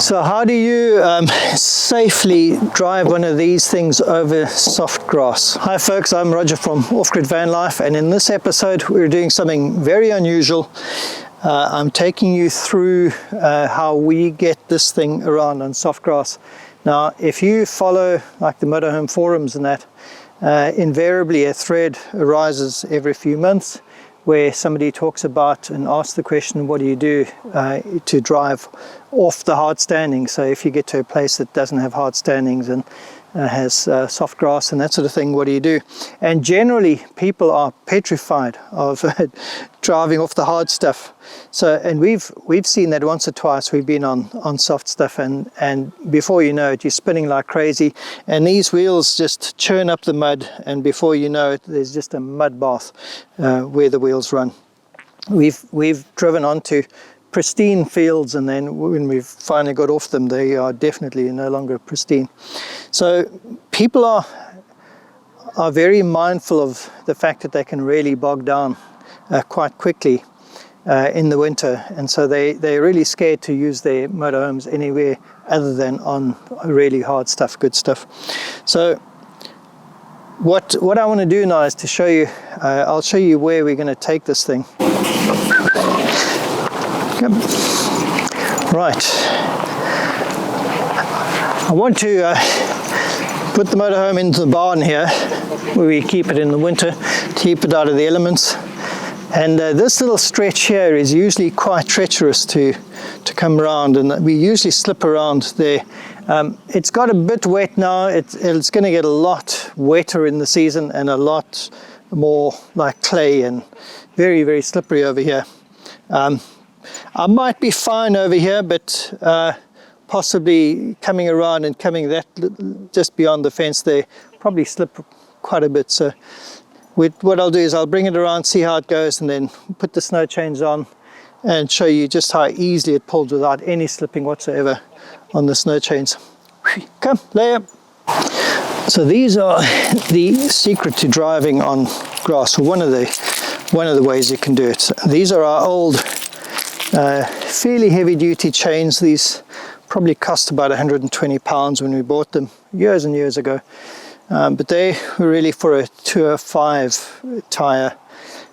So how do you safely drive one of these things over soft grass? Hi folks, I'm Roger from Offgrid Vanlife, and in this episode we're doing something very unusual. I'm taking you through how we get this thing around on soft grass. Now if you follow like the motorhome forums and that, invariably a thread arises every few months where somebody talks about and asks the question, what do you do to drive off the hard standings? So if you get to a place that doesn't have hard standings and has soft grass and that sort of thing, what do you do? And generally people are petrified of driving off the hard stuff. So, and we've seen that once or twice. We've been on soft stuff, and before you know it, you're spinning like crazy, and these wheels just churn up the mud, and before you know it, there's just a mud bath where the wheels run. We've driven onto pristine fields, and then when we've finally got off them, they are definitely no longer pristine. So people are very mindful of the fact that they can really bog down quite quickly in the winter, and so they're really scared to use their motorhomes anywhere other than on really hard stuff, good stuff. So what I want to do now is to show you, I'll show you where we're going to take this thing. Right, I want to put the motorhome into the barn here where we keep it in the winter, keep it out of the elements. And this little stretch here is usually quite treacherous to come around, and we usually slip around there. It's got a bit wet now. It's going to get a lot wetter in the season and a lot more like clay and very, very slippery over here. I might be fine over here, but possibly coming around and coming that just beyond the fence there, probably slip quite a bit. So what I'll do is I'll bring it around, see how it goes, and then put the snow chains on and show you just how easily it pulls without any slipping whatsoever on the snow chains. Come, lay up. So these are the secret to driving on grass, or one of the ways you can do it. These are our old fairly heavy duty chains. These probably cost about 120 pounds when we bought them years and years ago. But they were really for a 205 tire,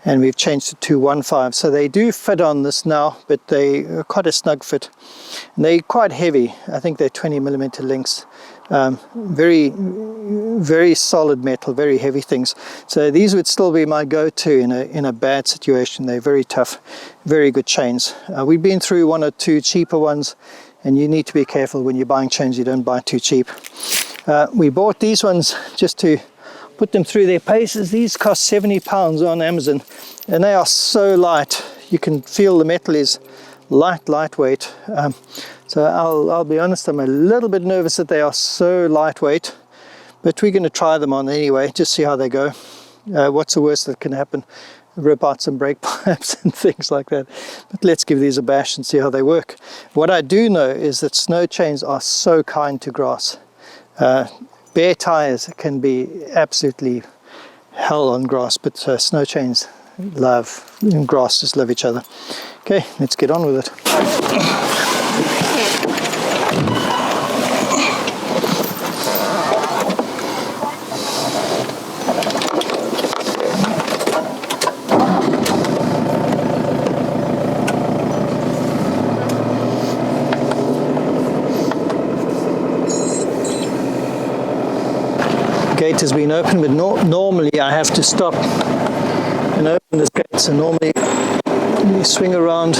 and we've changed to 215. So they do fit on this now, but they are quite a snug fit. And they're quite heavy. I think they're 20mm links. Very, very solid metal, very heavy things. So these would still be my go-to in a bad situation. They're very tough, very good chains. We've been through one or two cheaper ones, and you need to be careful when you're buying chains. You don't buy too cheap. We bought these ones just to put them through their paces. These cost 70 pounds on Amazon, and they are so light. You can feel the metal is lightweight. So I'll be honest, I'm a little bit nervous that they are so lightweight, but we're going to try them on anyway, just see how they go. What's the worst that can happen? Rip out some brake pipes and things like that. But let's give these a bash and see how they work. What I do know is that snow chains are so kind to grass. Bare tires can be absolutely hell on grass, but snow chains love, and grass just love each other. Okay, let's get on with it. Gate has been open, but normally I have to stop and open this gate. So normally you swing around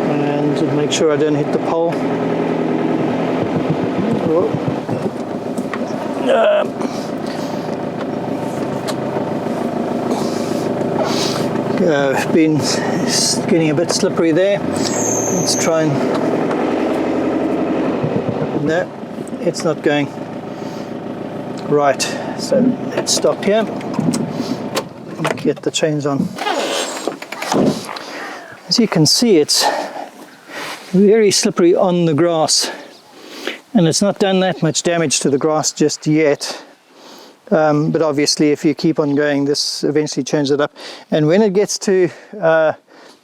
and make sure I don't hit the pole. Been getting a bit slippery there. Let's try and... No, it's not going. Right, so let's stop here. Get the chains on. As you can see, it's very slippery on the grass, and it's not done that much damage to the grass just yet. but obviously if you keep on going, this eventually changes it up. And when it gets to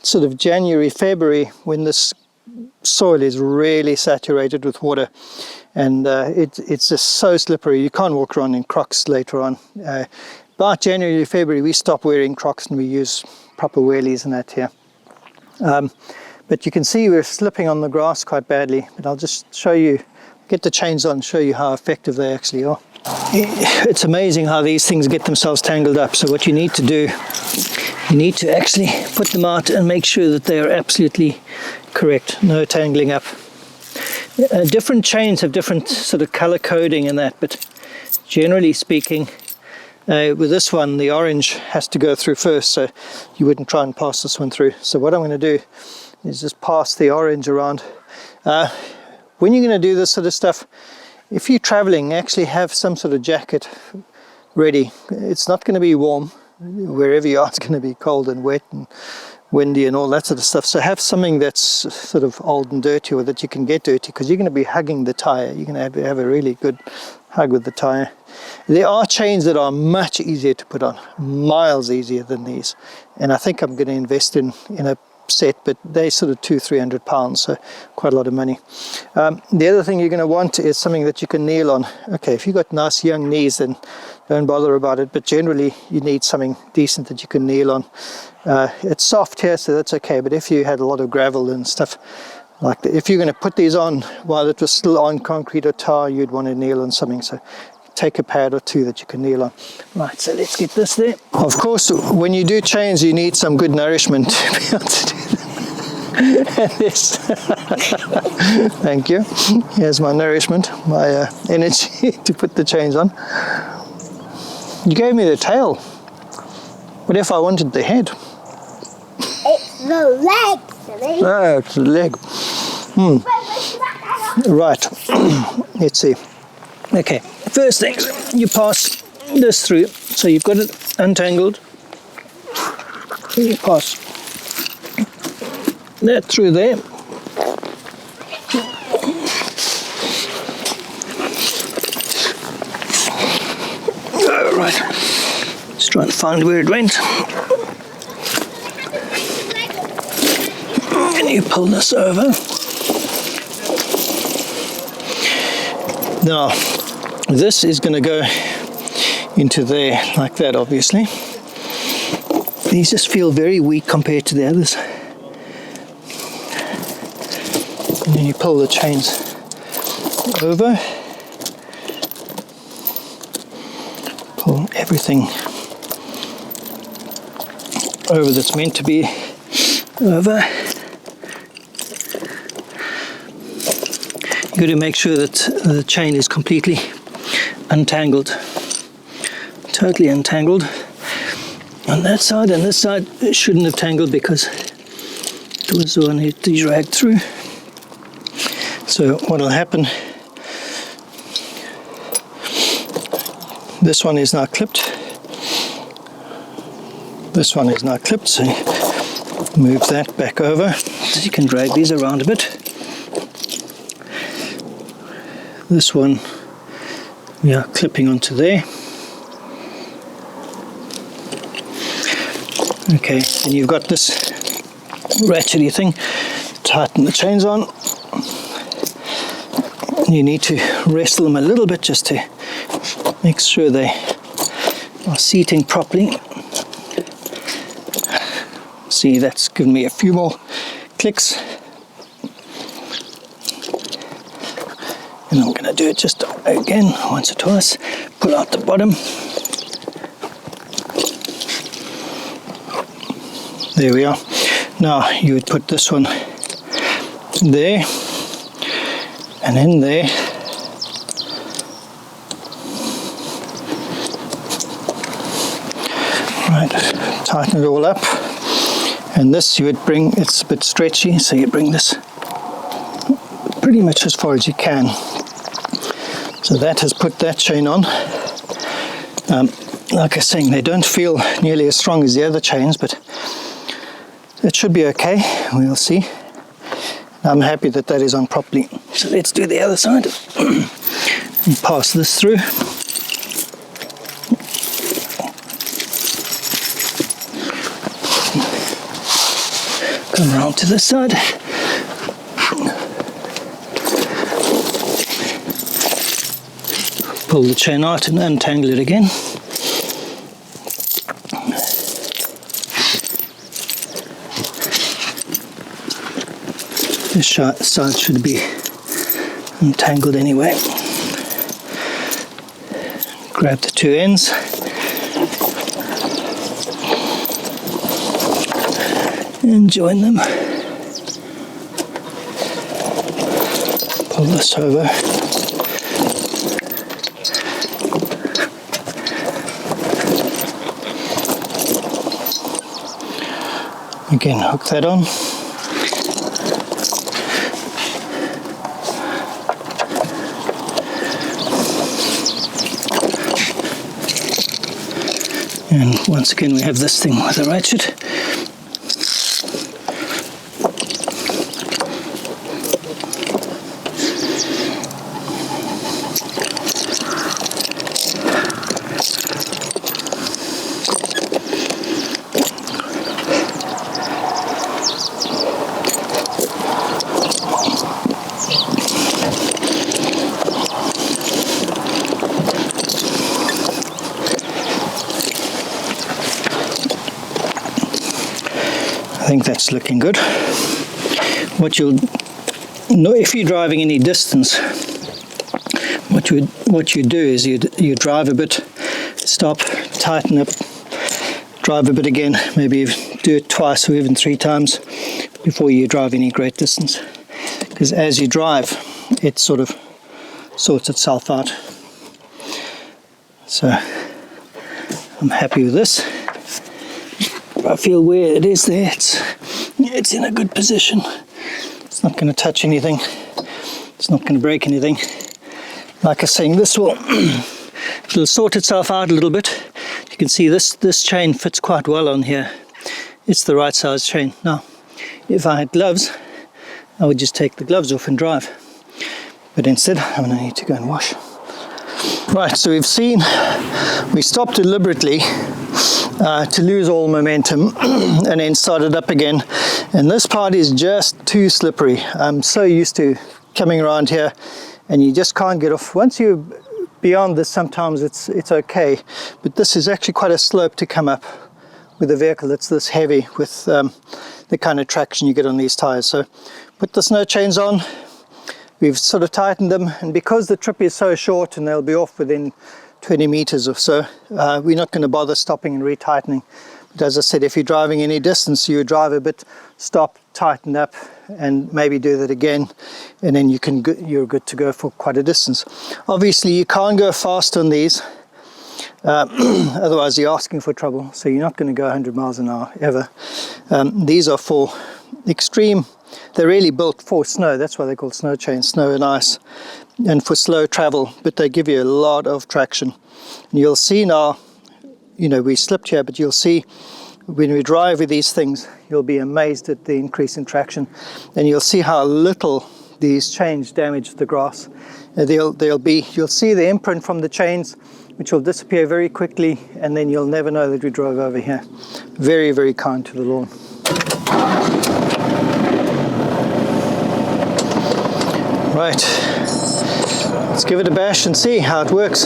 sort of January, February, when this soil is really saturated with water, and it's just so slippery, you can't walk around in Crocs later on. About January, February, we stop wearing Crocs and we use proper wheelies and that here. But you can see we're slipping on the grass quite badly, but I'll just show you, get the chains on, show you how effective they actually are. It's amazing how these things get themselves tangled up. So what you need to do, you need to actually put them out and make sure that they are absolutely correct, no tangling up. Different chains have different sort of color coding and that, but generally speaking, with this one, the orange has to go through first, so you wouldn't try and pass this one through. So what I'm going to do is just pass the orange around. When you're going to do this sort of stuff, if you're traveling, actually have some sort of jacket ready. It's not going to be warm. Wherever you are, it's going to be cold and wet and windy and all that sort of stuff. So have something that's sort of old and dirty, or that you can get dirty, because you're going to be hugging the tire. You're going to have a really good hug with the tire. There are chains that are much easier to put on, miles easier than these, and I think I'm going to invest in a set, but they're sort of £200-300, so quite a lot of money. The other thing you're going to want is something that you can kneel on. Okay, if you've got nice young knees, then don't bother about it, but generally you need something decent that you can kneel on. It's soft here, so that's okay, but if you had a lot of gravel and stuff like that, if you're going to put these on while it was still on concrete or tar, you'd want to kneel on something. So take a pad or two that you can kneel on. Right, so let's get this there. Of course, when you do chains, you need some good nourishment to be able to do that. And this, thank you. Here's my nourishment, my energy to put the chains on. You gave me the tail. What if I wanted the head? It's the leg, silly. Oh, it's the leg. Right, let's see. Okay, first thing, you pass this through, so you've got it untangled. You pass that through there. All right, let's try and find where it went. And you pull this over. Now, this is going to go into there like that, obviously. These just feel very weak compared to the others. And then you pull the chains over. Pull everything over that's meant to be over. You've got to make sure that the chain is completely untangled, totally untangled. On that side and this side, it shouldn't have tangled because it was the one that dragged through. So what will happen, this one is now clipped, this one is now clipped, so move that back over so you can drag these around a bit. This one we are clipping onto there. Okay, and you've got this ratchety thing, tighten the chains on. You need to wrestle them a little bit just to make sure they are seating properly. See, that's given me a few more clicks. And I'm going to do it just again, once or twice. Pull out the bottom. There we are. Now you would put this one there and in there. Right, tighten it all up. And this you would bring, it's a bit stretchy, so you bring this pretty much as far as you can. So that has put that chain on. Like I was saying, they don't feel nearly as strong as the other chains, but it should be okay. We'll see. I'm happy that that is on properly. So let's do the other side and pass this through. Come around to this side. Pull the chain out and untangle it again. This side should be untangled anyway. Grab the two ends. And join them. Pull this over. Again, hook that on. And once again we have this thing with a ratchet. I think that's looking good. What you'll know if you're driving any distance, what you do is you drive a bit, stop, tighten up, drive a bit again, maybe do it twice or even 3 times before you drive any great distance. Because as you drive, it sort of sorts itself out. So I'm happy with this. I feel where it is there, it's in a good position. It's not going to touch anything. It's not going to break anything. Like I was saying, this will it'll sort itself out a little bit. You can see this chain fits quite well on here. It's the right size chain. Now, if I had gloves, I would just take the gloves off and drive. But instead, I'm going to need to go and wash. Right, so we stopped deliberately to lose all momentum and then started up again, and this part is just too slippery. I'm so used to coming around here and you just can't get off. Once you're beyond this, sometimes it's okay, but this is actually quite a slope to come up with a vehicle that's this heavy with the kind of traction you get on these tires. So put the snow chains on. We've sort of tightened them, and because the trip is so short and they'll be off within 20 meters or so, we're not going to bother stopping and retightening. But as I said, if you're driving any distance, you drive a bit, stop, tighten up, and maybe do that again, and then you're good to go for quite a distance. Obviously you can't go fast on these, otherwise you're asking for trouble. So you're not going to go 100 miles an hour ever. These are for extreme. They're really built for snow. That's why they're called snow chains, snow and ice, and for slow travel, but they give you a lot of traction. And you'll see now, we slipped here, but you'll see when we drive with these things, you'll be amazed at the increase in traction, and you'll see how little these chains damage the grass. You'll see the imprint from the chains, which will disappear very quickly, and then you'll never know that we drove over here. Very, very kind to the lawn. Right, let's give it a bash and see how it works.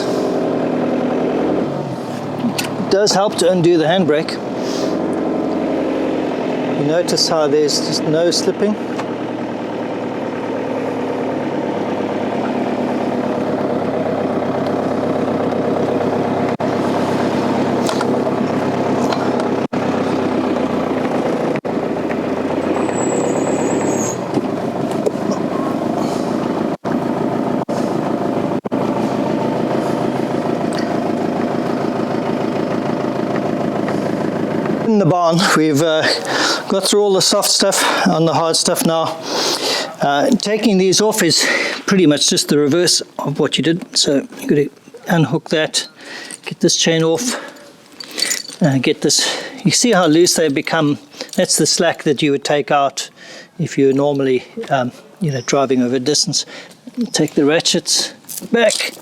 It does help to undo the handbrake. You notice how there's just no slipping. In the barn, we've got through all the soft stuff on the hard stuff now. Taking these off is pretty much just the reverse of what you did. So you've got to unhook that, get this chain off, get this. You see how loose they become. That's the slack that you would take out if you're normally driving over distance. Take the ratchets back,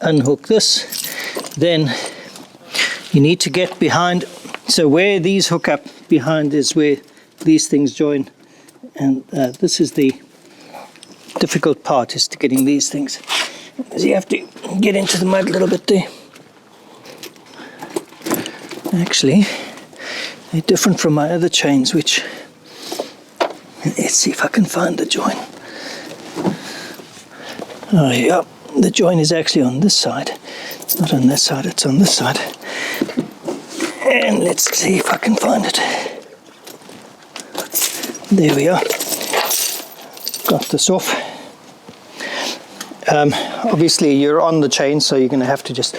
unhook this, then you need to get behind. So where these hook up behind is where these things join, and this is the difficult part, is to getting these things, because you have to get into the mud a little bit there. Actually, they're different from my other chains, which, let's see if I can find the join. Oh yeah, the join is actually on this side. It's not on this side, it's on this side. And let's see if I can find it. There we are. Got this off. Obviously you're on the chain, so you're going to have to just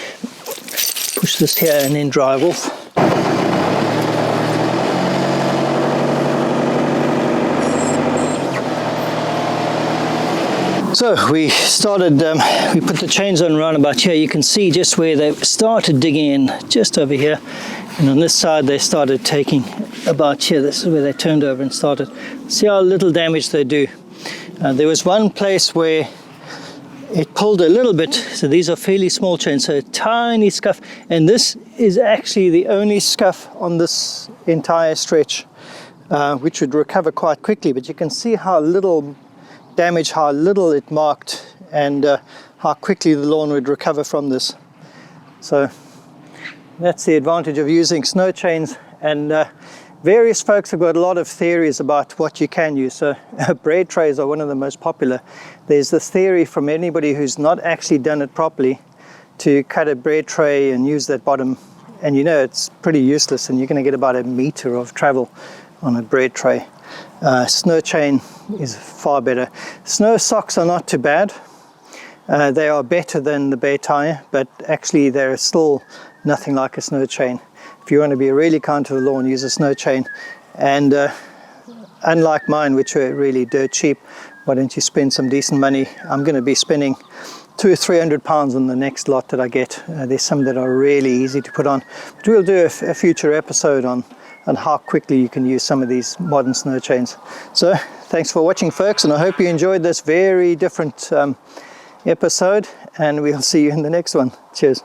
push this here and then drive off. So we started, we put the chains on around about here. You can see just where they started digging in, just over here. And on this side they started taking about here. This is where they turned over and started. See how little damage they do. There was one place where it pulled a little bit, so these are fairly small chains, so a tiny scuff, and this is actually the only scuff on this entire stretch, which would recover quite quickly. But you can see how little damage, how little it marked, and how quickly the lawn would recover from this. So that's the advantage of using snow chains. And various folks have got a lot of theories about what you can use. So bread trays are one of the most popular. There's this theory from anybody who's not actually done it properly to cut a bread tray and use that bottom, and you know it's pretty useless, and you're going to get about a meter of travel on a bread tray. Snow chain is far better. Snow socks are not too bad. They are better than the bare tire, but actually they're still nothing like a snow chain. If you want to be really kind to the lawn, use a snow chain. And unlike mine, which are really dirt cheap, why don't you spend some decent money? I'm going to be spending £200 or £300 on the next lot that I get. There's some that are really easy to put on. But we'll do a future episode on how quickly you can use some of these modern snow chains. So thanks for watching, folks, and I hope you enjoyed this very different episode, and we'll see you in the next one. Cheers.